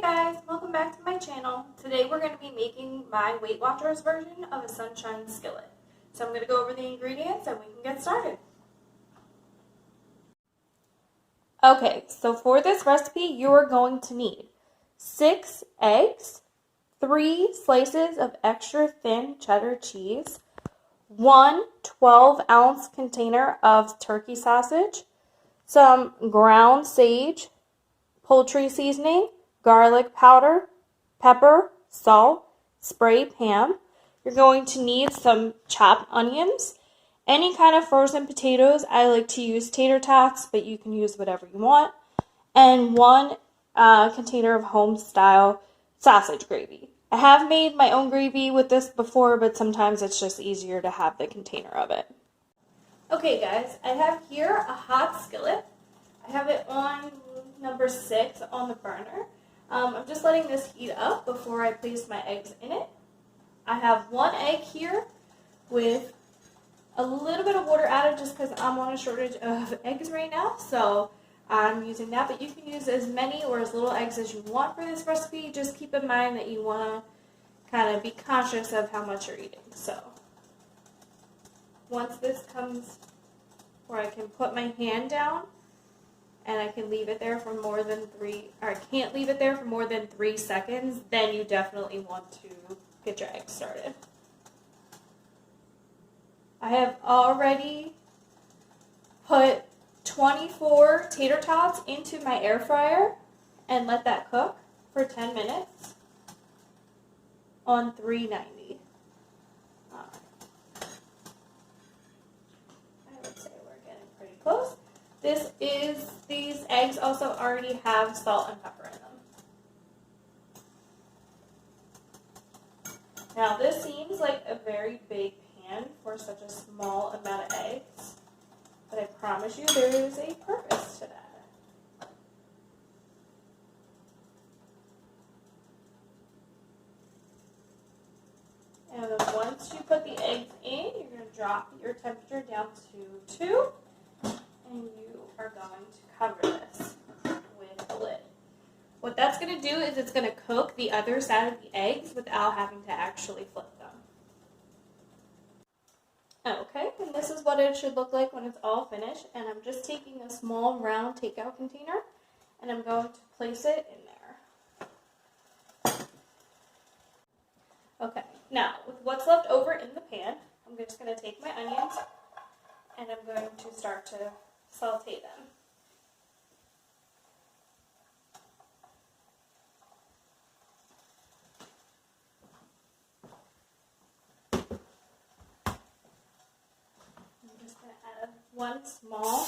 guys, welcome back to my channel. Today we're going to be making my Weight Watchers version of a sunshine skillet. So I'm going to go over the ingredients and we can get started. Okay, so for this recipe you are going to need 6 eggs, 3 slices of extra thin cheddar cheese, 1 12-ounce container of turkey sausage, some ground sage, poultry seasoning, garlic powder, pepper, salt, spray pan. You're going to need some chopped onions, any kind of frozen potatoes. I like to use tater tots, but you can use whatever you want, and 1 container of home-style sausage gravy. I have made my own gravy with this before, but sometimes it's just easier to have the container of it. Okay guys, I have here a hot skillet. I have it on number 6 on the burner. I'm just letting this heat up before I place my eggs in it. I have 1 egg here with a little bit of water added just because I'm on a shortage of eggs right now, so I'm using that, but you can use as many or as little eggs as you want for this recipe. Just keep in mind that you want to kind of be conscious of how much you're eating. So once this comes where I can put my hand down and I can leave it there for more than 3, or I can't leave it there for more than 3 seconds, then you definitely want to get your eggs started. I have already put 24 tater tots into my air fryer and let that cook for 10 minutes on 390. I would say we're getting pretty close. These eggs also already have salt and pepper in them. Now this seems like a very big pan for such a small amount of eggs, but I promise you there is a purpose to that. And then once you put the eggs in, you're going to drop your temperature down to 2, and you are going to cover this with a lid. What that's going to do is it's going to cook the other side of the eggs without having to actually flip them. Okay, and this is what it should look like when it's all finished, and I'm just taking a small round takeout container and I'm going to place it in there. Okay, now with what's left over in the pan, I'm just going to take my onions and I'm going to start to saute them. I'm just going to add 1 small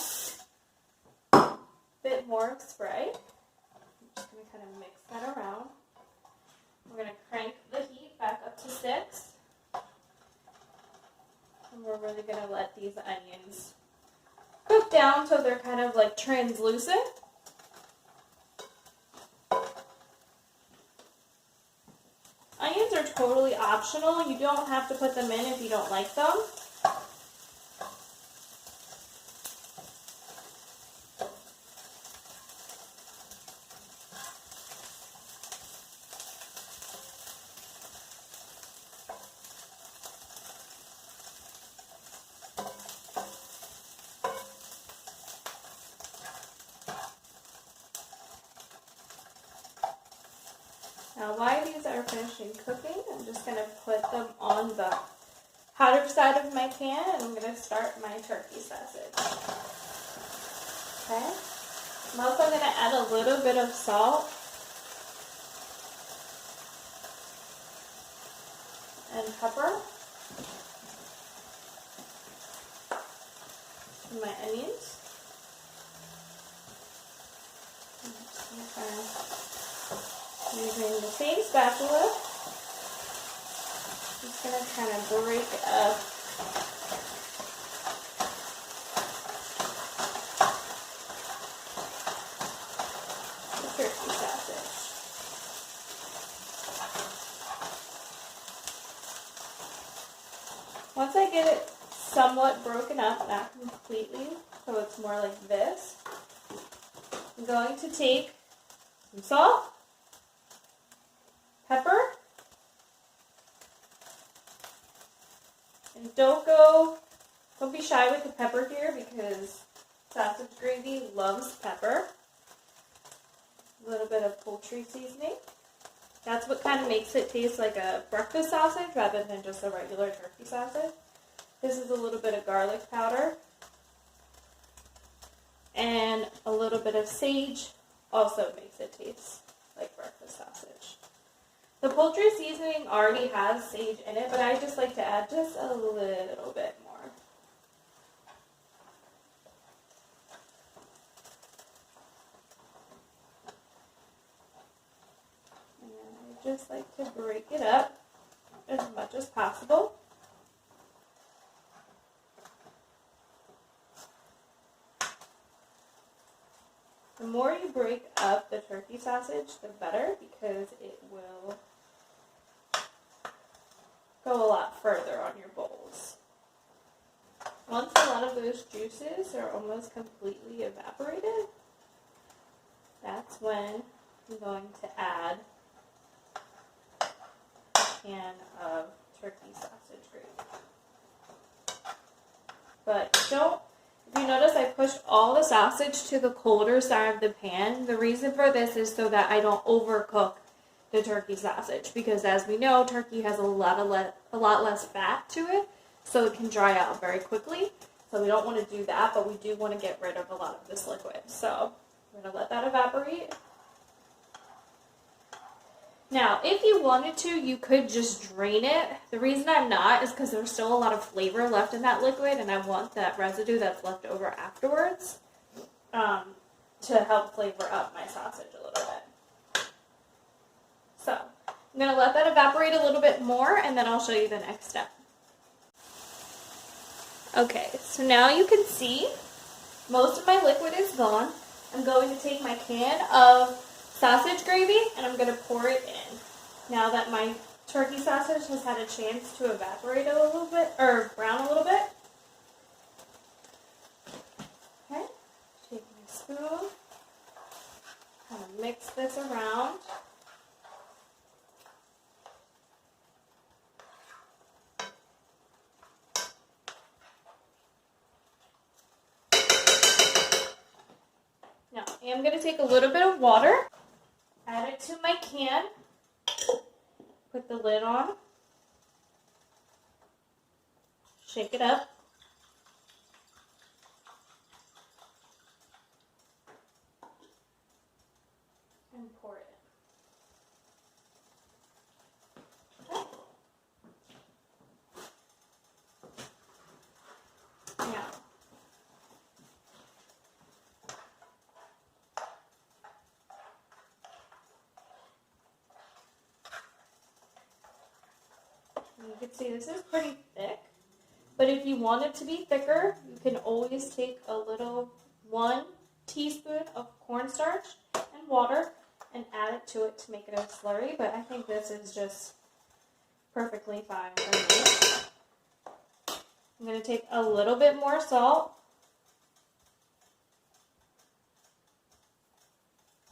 bit more of spray. I'm just going to kind of mix that around. We're going to crank the heat back up to 6. And we're really going to let these onions cook down so they're kind of like translucent. Onions are totally optional. You don't have to put them in if you don't like them. Now while these are finishing cooking, I'm just going to put them on the hotter side of my pan and I'm going to start my turkey sausage. Okay. I'm also going to add a little bit of salt and pepper and my onions. I'm just going to kind of using the same spatula, just going to kind of break up the turkey sausage. Once I get it somewhat broken up, not completely, so it's more like this, I'm going to take some salt, pepper. And don't be shy with the pepper here because sausage gravy loves pepper. A little bit of poultry seasoning. That's what kind of makes it taste like a breakfast sausage rather than just a regular turkey sausage. This is a little bit of garlic powder. And a little bit of sage also makes it taste like breakfast sausage. The poultry seasoning already has sage in it, but I just like to add just a little bit more. And I just like to break it up as much as possible. The more you break up the turkey sausage, the better, because it will go a lot further on your bowls. Once a lot of those juices are almost completely evaporated, that's when I'm going to add a can of turkey sausage gravy. But if you notice, I pushed all the sausage to the colder side of the pan. The reason for this is so that I don't overcook the turkey sausage, because as we know, turkey has a lot less fat to it, so it can dry out very quickly. So we don't want to do that, but we do want to get rid of a lot of this liquid. So I'm going to let that evaporate. Now, if you wanted to, you could just drain it. The reason I'm not is because there's still a lot of flavor left in that liquid, and I want that residue that's left over afterwards to help flavor up my sausage a little bit. So I'm going to let that evaporate a little bit more, and then I'll show you the next step. Okay, so now you can see most of my liquid is gone. I'm going to take my can of sausage gravy and I'm going to pour it in. Now that my turkey sausage has had a chance to evaporate a little bit, or brown a little bit. Okay, take my spoon, kind of mix this around. Now, I'm going to take a little bit of water, add it to my can, put the lid on, shake it up, and pour it in. Okay. Now, you can see this is pretty thick, but if you want it to be thicker, you can always take a little 1 teaspoon of cornstarch and water and add it to it to make it a slurry, but I think this is just perfectly fine for me. I'm going to take a little bit more salt,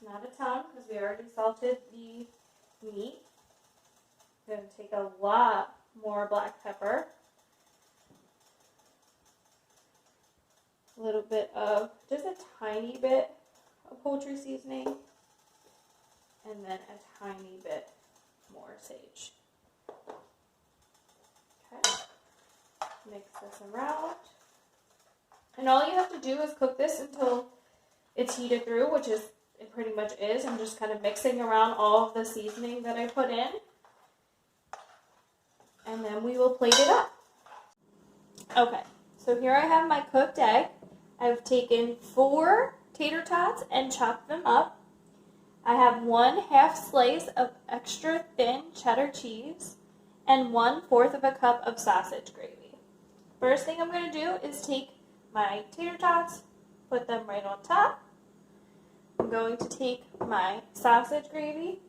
not a ton because we already salted the meat. I'm going to take a lot more black pepper, a little bit of, just a tiny bit of poultry seasoning, and then a tiny bit more sage. Okay, mix this around. And all you have to do is cook this until it's heated through, which is, it pretty much is. I'm just kind of mixing around all of the seasoning that I put in. And then we will plate it up. Okay, so here I have my cooked egg. I've taken 4 tater tots and chopped them up. I have 1/2 slice of extra thin cheddar cheese and 1/4 of a cup of sausage gravy. First thing I'm going to do is take my tater tots, put them right on top. I'm going to take my sausage gravy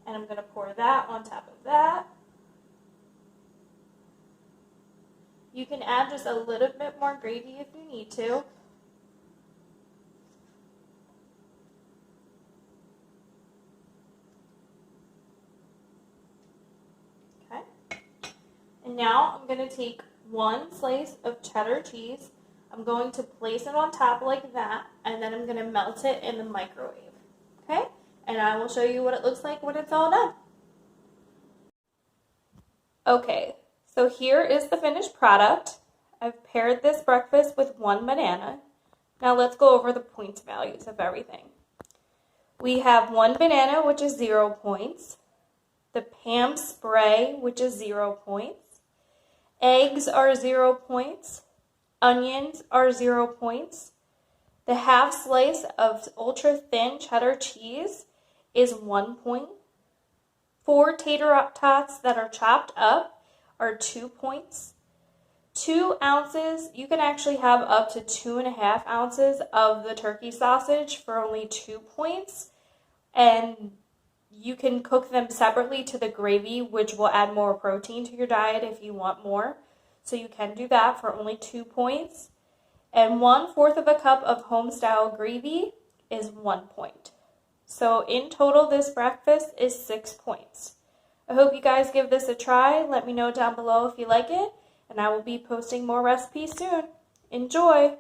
and I'm going to pour that on top of that. You can add just a little bit more gravy if you need to. now I'm going to take 1 slice of cheddar cheese. I'm going to place it on top like that, and then I'm going to melt it in the microwave. Okay? And I will show you what it looks like when it's all done. Okay, so here is the finished product. I've paired this breakfast with 1 banana. Now let's go over the points values of everything. We have 1 banana, which is 0 points. The Pam spray, which is 0 points. Eggs are 0 points. Onions are 0 points. The half slice of ultra thin cheddar cheese is 1 point. 4 tater tots that are chopped up are 2 points. 2 ounces, you can actually have up to 2.5 ounces of the turkey sausage for only 2 points. And you can cook them separately to the gravy, which will add more protein to your diet if you want more. So you can do that for only 2 points. And 1/4 of a cup of home-style gravy is 1 point. So in total, this breakfast is 6 points. I hope you guys give this a try. Let me know down below if you like it, and I will be posting more recipes soon. Enjoy!